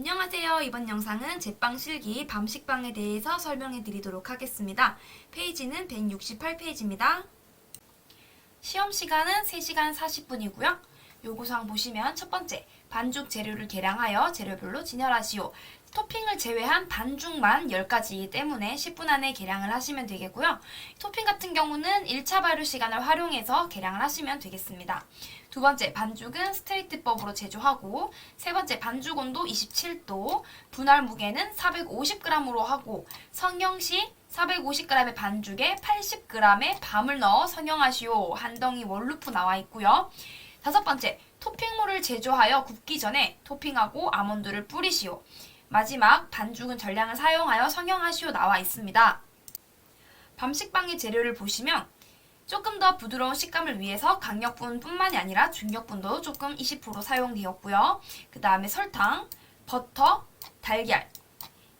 안녕하세요. 이번 영상은 제빵 실기 밤식빵에 대해서 설명해 드리도록 하겠습니다. 페이지는 168페이지입니다. 시험 시간은 3시간 40분이고요. 요구사항 보시면 첫 번째, 반죽 재료를 계량하여 재료별로 진열하시오. 토핑을 제외한 반죽만 10가지이기 때문에 10분 안에 계량을 하시면 되겠고요. 토핑 같은 경우는 1차 발효 시간을 활용해서 계량을 하시면 되겠습니다. 두 번째, 반죽은 스트레이트법으로 제조하고, 세 번째, 반죽 온도 27도, 분할 무게는 450g으로 하고, 성형 시 450g의 반죽에 80g의 밤을 넣어 성형하시오. 한 덩이 원루프 나와 있고요. 다섯 번째, 토핑물을 제조하여 굽기 전에 토핑하고 아몬드를 뿌리시오. 마지막, 반죽은 전량을 사용하여 성형하시오 나와 있습니다. 밤식빵의 재료를 보시면 조금 더 부드러운 식감을 위해서 강력분뿐만이 아니라 중력분도 조금 20% 사용되었고요. 그 다음에 설탕, 버터, 달걀,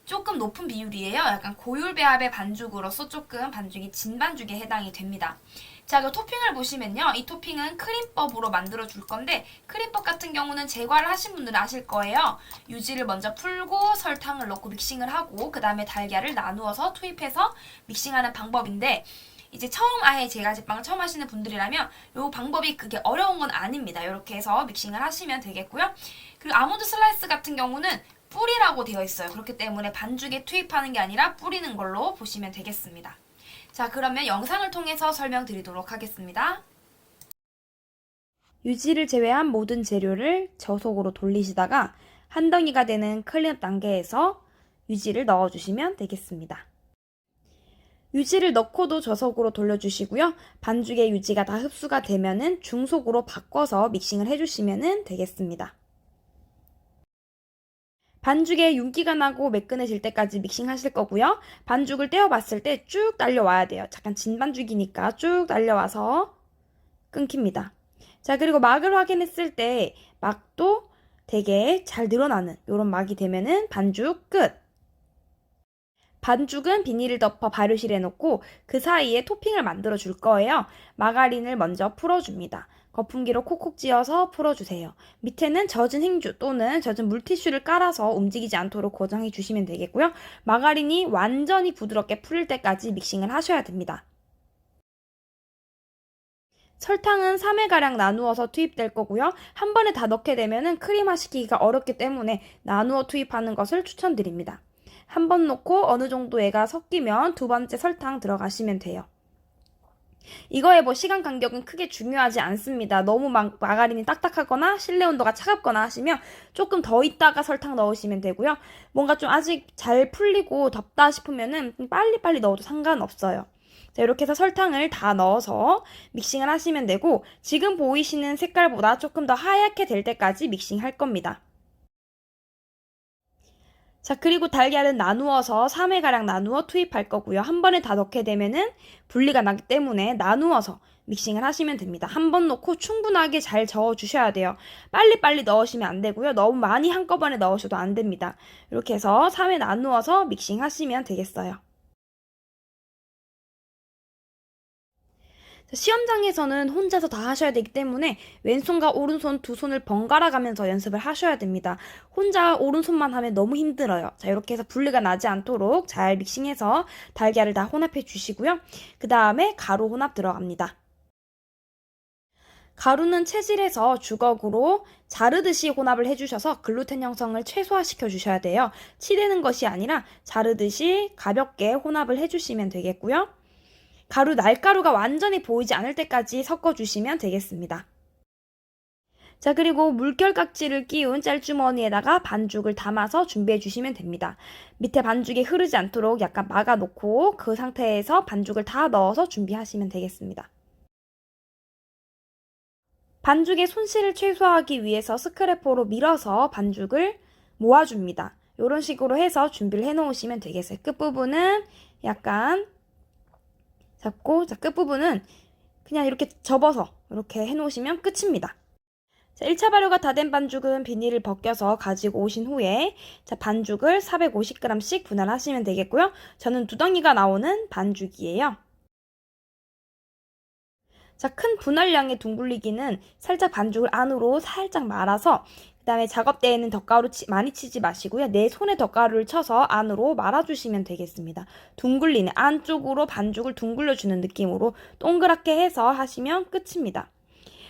조금 높은 비율이에요. 약간 고율 배합의 반죽으로서 조금 반죽이 진 반죽에 해당이 됩니다. 자, 그 토핑을 보시면요. 이 토핑은 크림법으로 만들어 줄 건데, 크림법 같은 경우는 제과를 하신 분들은 아실 거예요. 유지를 먼저 풀고 설탕을 넣고 믹싱을 하고, 그 다음에 달걀을 나누어서 투입해서 믹싱하는 방법인데, 이제 아예 제가 제빵을 처음 하시는 분들이라면 이 방법이 그게 어려운 건 아닙니다. 이렇게 해서 믹싱을 하시면 되겠고요. 그리고 아몬드 슬라이스 같은 경우는 뿌리라고 되어 있어요. 그렇기 때문에 반죽에 투입하는 게 아니라 뿌리는 걸로 보시면 되겠습니다. 자, 그러면 영상을 통해서 설명드리도록 하겠습니다. 유지를 제외한 모든 재료를 저속으로 돌리시다가 한 덩이가 되는 클린업 단계에서 유지를 넣어주시면 되겠습니다. 유지를 넣고도 저속으로 돌려주시고요. 반죽의 유지가 다 흡수가 되면은 중속으로 바꿔서 믹싱을 해주시면 되겠습니다. 반죽에 윤기가 나고 매끈해질 때까지 믹싱하실 거고요. 반죽을 떼어봤을 때 쭉 날려와야 돼요. 잠깐 진 반죽이니까 쭉 날려와서 끊깁니다. 자, 그리고 막을 확인했을 때 막도 되게 잘 늘어나는 이런 막이 되면은 반죽 끝! 반죽은 비닐을 덮어 발효실에 놓고 그 사이에 토핑을 만들어 줄 거예요. 마가린을 먼저 풀어줍니다. 거품기로 콕콕 찧어서 풀어주세요. 밑에는 젖은 행주 또는 젖은 물티슈를 깔아서 움직이지 않도록 고정해 주시면 되겠고요. 마가린이 완전히 부드럽게 풀릴 때까지 믹싱을 하셔야 됩니다. 설탕은 3회가량 나누어서 투입될 거고요. 한 번에 다 넣게 되면 크림화 시키기가 어렵기 때문에 나누어 투입하는 것을 추천드립니다. 한 번 넣고 어느 정도 애가 섞이면 두 번째 설탕 들어가시면 돼요. 이거의 시간 간격은 크게 중요하지 않습니다. 너무 마가린이 딱딱하거나 실내 온도가 차갑거나 하시면 조금 더 있다가 설탕 넣으시면 되고요. 뭔가 좀 아직 잘 풀리고 덥다 싶으면은 빨리빨리 넣어도 상관없어요. 자, 이렇게 해서 설탕을 다 넣어서 믹싱을 하시면 되고, 지금 보이시는 색깔보다 조금 더 하얗게 될 때까지 믹싱할 겁니다. 자, 그리고 달걀은 나누어서 3회가량 나누어 투입할 거고요. 한 번에 다 넣게 되면은 분리가 나기 때문에 나누어서 믹싱을 하시면 됩니다. 한 번 넣고 충분하게 잘 저어 주셔야 돼요. 빨리빨리 넣으시면 안 되고요. 너무 많이 한꺼번에 넣으셔도 안 됩니다. 이렇게 해서 3회 나누어서 믹싱 하시면 되겠어요. 시험장에서는 혼자서 다 하셔야 되기 때문에 왼손과 오른손 두 손을 번갈아 가면서 연습을 하셔야 됩니다. 혼자 오른손만 하면 너무 힘들어요. 자, 이렇게 해서 분리가 나지 않도록 잘 믹싱해서 달걀을 다 혼합해 주시고요. 그 다음에 가루 혼합 들어갑니다. 가루는 채질해서 주걱으로 자르듯이 혼합을 해주셔서 글루텐 형성을 최소화시켜 주셔야 돼요. 치대는 것이 아니라 자르듯이 가볍게 혼합을 해주시면 되겠고요. 가루 날가루가 완전히 보이지 않을 때까지 섞어주시면 되겠습니다. 자, 그리고 물결 깍지를 끼운 짤주머니에다가 반죽을 담아서 준비해 주시면 됩니다. 밑에 반죽이 흐르지 않도록 약간 막아놓고 그 상태에서 반죽을 다 넣어서 준비하시면 되겠습니다. 반죽의 손실을 최소화하기 위해서 스크래퍼로 밀어서 반죽을 모아줍니다. 이런 식으로 해서 준비를 해놓으시면 되겠어요. 끝부분은 약간 잡고, 자, 끝부분은 그냥 이렇게 접어서 이렇게 해놓으시면 끝입니다. 자, 1차 발효가 다 된 반죽은 비닐을 벗겨서 가지고 오신 후에 자, 반죽을 450g씩 분할하시면 되겠고요. 저는 2덩이가 나오는 반죽이에요. 자, 큰 분할량의 둥글리기는 살짝 반죽을 안으로 살짝 말아서 그다음에 작업대에는 덧가루 많이 치지 마시고요. 내 손에 덧가루를 쳐서 안으로 말아주시면 되겠습니다. 둥글리는 안쪽으로 반죽을 둥글려주는 느낌으로 동그랗게 해서 하시면 끝입니다.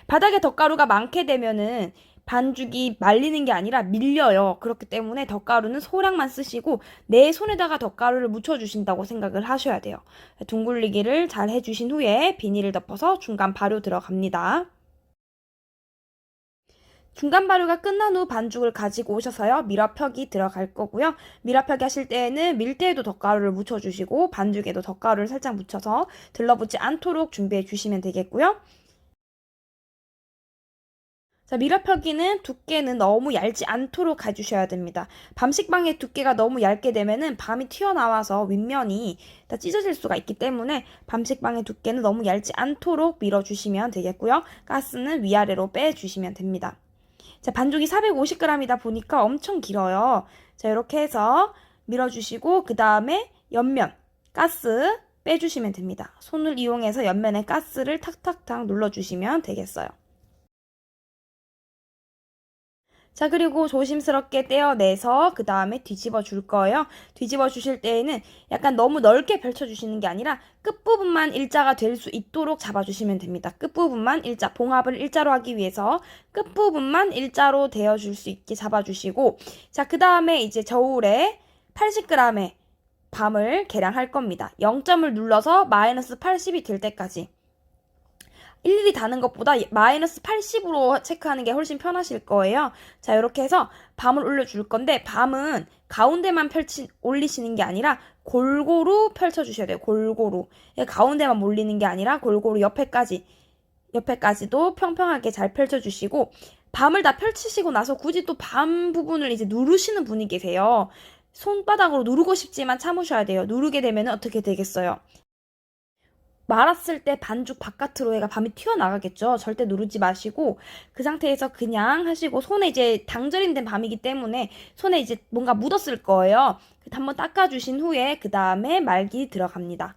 바닥에 덧가루가 많게 되면은 반죽이 말리는 게 아니라 밀려요. 그렇기 때문에 덧가루는 소량만 쓰시고 내 손에다가 덧가루를 묻혀주신다고 생각을 하셔야 돼요. 둥글리기를 잘 해주신 후에 비닐을 덮어서 중간 발효 들어갑니다. 중간 발효가 끝난 후 반죽을 가지고 오셔서요. 밀어펴기 들어갈 거고요. 밀어펴기 하실 때에는 밀대에도 덧가루를 묻혀주시고 반죽에도 덧가루를 살짝 묻혀서 들러붙지 않도록 준비해 주시면 되겠고요. 자, 밀어펴기는 두께는 너무 얇지 않도록 해주셔야 됩니다. 밤식빵의 두께가 너무 얇게 되면은 밤이 튀어나와서 윗면이 다 찢어질 수가 있기 때문에 밤식빵의 두께는 너무 얇지 않도록 밀어주시면 되겠고요. 가스는 위아래로 빼주시면 됩니다. 자, 반죽이 450g이다 보니까 엄청 길어요. 자, 이렇게 해서 밀어주시고 그 다음에 옆면 가스 빼주시면 됩니다. 손을 이용해서 옆면에 가스를 탁탁탁 눌러주시면 되겠어요. 자, 그리고 조심스럽게 떼어내서 그 다음에 뒤집어 줄 거예요. 뒤집어 주실 때에는 약간 너무 넓게 펼쳐주시는 게 아니라 끝부분만 일자가 될 수 있도록 잡아주시면 됩니다. 끝부분만 일자, 봉합을 일자로 하기 위해서 끝부분만 일자로 되어줄 수 있게 잡아주시고, 자, 그 다음에 이제 저울에 80g의 밤을 계량할 겁니다. 0점을 눌러서 마이너스 80이 될 때까지. 일일이 다는 것보다 마이너스 80으로 체크하는 게 훨씬 편하실 거예요. 자, 이렇게 해서 밤을 올려줄 건데 밤은 가운데만 올리시는 게 아니라 골고루 펼쳐주셔야 돼요. 골고루. 가운데만 몰리는 게 아니라 골고루 옆에까지도 평평하게 잘 펼쳐주시고 밤을 다 펼치시고 나서 굳이 또 밤 부분을 이제 누르시는 분이 계세요. 손바닥으로 누르고 싶지만 참으셔야 돼요. 누르게 되면 어떻게 되겠어요? 말았을 때 반죽 바깥으로 얘가 밤이 튀어나가겠죠. 절대 누르지 마시고 그 상태에서 그냥 하시고 손에 이제 당절임된 밤이기 때문에 손에 이제 뭔가 묻었을 거예요. 한번 닦아주신 후에 그 다음에 말기 들어갑니다.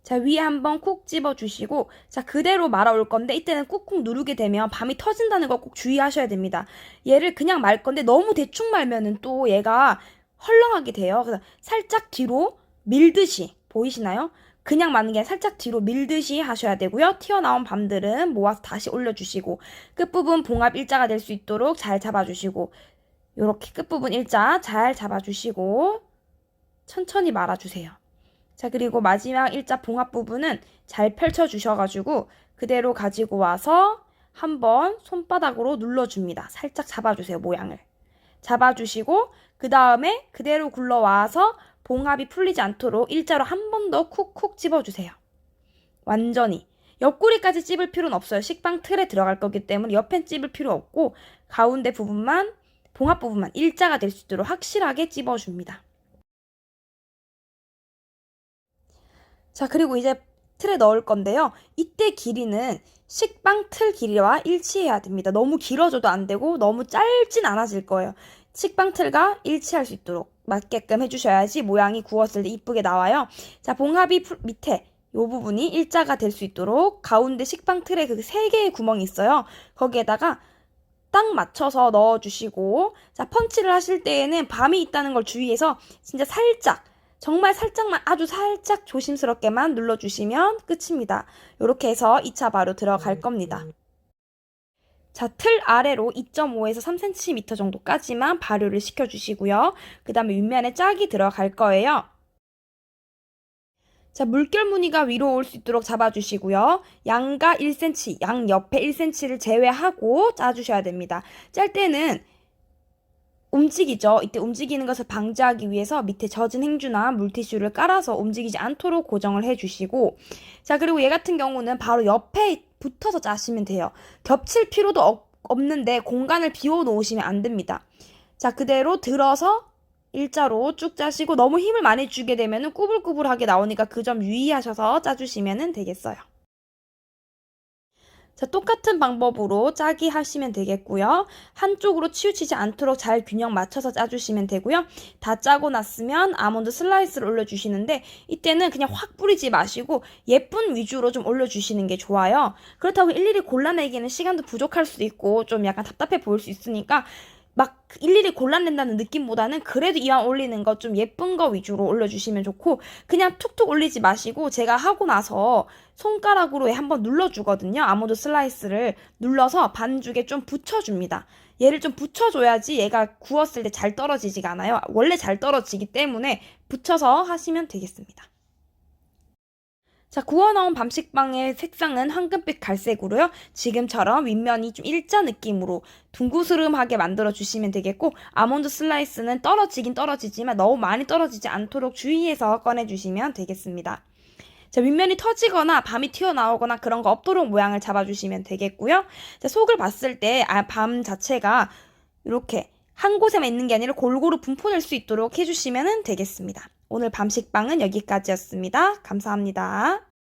자, 위에 한번 콕 집어주시고 자, 그대로 말아올 건데 이때는 꾹꾹 누르게 되면 밤이 터진다는 거 꼭 주의하셔야 됩니다. 얘를 그냥 말 건데 너무 대충 말면은 또 얘가 헐렁하게 돼요. 그래서 살짝 뒤로 밀듯이 보이시나요? 그냥 맞는 게 살짝 뒤로 밀듯이 하셔야 되고요. 튀어나온 밤들은 모아서 다시 올려주시고 끝부분 봉합 일자가 될 수 있도록 잘 잡아주시고 이렇게 끝부분 일자 잘 잡아주시고 천천히 말아주세요. 자, 그리고 마지막 일자 봉합 부분은 잘 펼쳐주셔가지고 그대로 가지고 와서 한번 손바닥으로 눌러줍니다. 살짝 잡아주세요, 모양을. 잡아주시고 그 다음에 그대로 굴러와서 봉합이 풀리지 않도록 일자로 한 번 더 쿡쿡 찝어주세요. 완전히. 옆구리까지 찝을 필요는 없어요. 식빵 틀에 들어갈 거기 때문에 옆엔 찝을 필요 없고 가운데 부분만, 봉합 부분만 일자가 될 수 있도록 확실하게 찝어줍니다. 자, 그리고 이제 틀에 넣을 건데요. 이때 길이는 식빵 틀 길이와 일치해야 됩니다. 너무 길어져도 안 되고 너무 짧진 않아질 거예요. 식빵 틀과 일치할 수 있도록 맞게끔 해주셔야지 모양이 구웠을 때 이쁘게 나와요. 자, 봉합이 밑에 이 부분이 일자가 될 수 있도록 가운데 식빵 틀에 그 3개의 구멍이 있어요. 거기에다가 딱 맞춰서 넣어주시고 자, 펀치를 하실 때에는 밤이 있다는 걸 주의해서 진짜 살짝 정말 살짝만 아주 살짝 조심스럽게만 눌러주시면 끝입니다. 이렇게 해서 2차 발효 들어갈 겁니다. 자, 틀 아래로 2.5에서 3cm 정도까지만 발효를 시켜주시고요. 그 다음에 윗면에 짝이 들어갈 거예요. 자, 물결 무늬가 위로 올 수 있도록 잡아주시고요. 양가 1cm, 양 옆에 1cm를 제외하고 짜주셔야 됩니다. 짤 때는 움직이죠. 이때 움직이는 것을 방지하기 위해서 밑에 젖은 행주나 물티슈를 깔아서 움직이지 않도록 고정을 해주시고 자, 그리고 얘 같은 경우는 바로 옆에 붙어서 짜시면 돼요. 겹칠 필요도 없는데 공간을 비워 놓으시면 안 됩니다. 자, 그대로 들어서 일자로 쭉 짜시고 너무 힘을 많이 주게 되면 꾸불꾸불하게 나오니까 그 점 유의하셔서 짜주시면 되겠어요. 자, 똑같은 방법으로 짜기 하시면 되겠고요. 한쪽으로 치우치지 않도록 잘 균형 맞춰서 짜주시면 되고요. 다 짜고 났으면 아몬드 슬라이스를 올려주시는데 이때는 그냥 확 뿌리지 마시고 예쁜 위주로 좀 올려주시는 게 좋아요. 그렇다고 일일이 골라내기는 시간도 부족할 수도 있고 좀 약간 답답해 보일 수 있으니까 막 일일이 골라낸다는 느낌보다는 그래도 이왕 올리는 거 좀 예쁜 거 위주로 올려주시면 좋고 그냥 툭툭 올리지 마시고 제가 하고 나서 손가락으로 한번 눌러주거든요. 아몬드 슬라이스를 눌러서 반죽에 좀 붙여줍니다. 얘를 좀 붙여줘야지 얘가 구웠을 때 잘 떨어지지가 않아요. 원래 잘 떨어지기 때문에 붙여서 하시면 되겠습니다. 자, 구워 나온 밤식빵의 색상은 황금빛 갈색으로요. 지금처럼 윗면이 좀 일자 느낌으로 둥그스름하게 만들어 주시면 되겠고 아몬드 슬라이스는 떨어지긴 떨어지지만 너무 많이 떨어지지 않도록 주의해서 꺼내 주시면 되겠습니다. 자, 윗면이 터지거나 밤이 튀어나오거나 그런 거 없도록 모양을 잡아주시면 되겠고요. 자, 속을 봤을 때 밤 자체가 이렇게 한 곳에만 있는 게 아니라 골고루 분포될 수 있도록 해주시면 되겠습니다. 오늘 밤식빵은 여기까지였습니다. 감사합니다.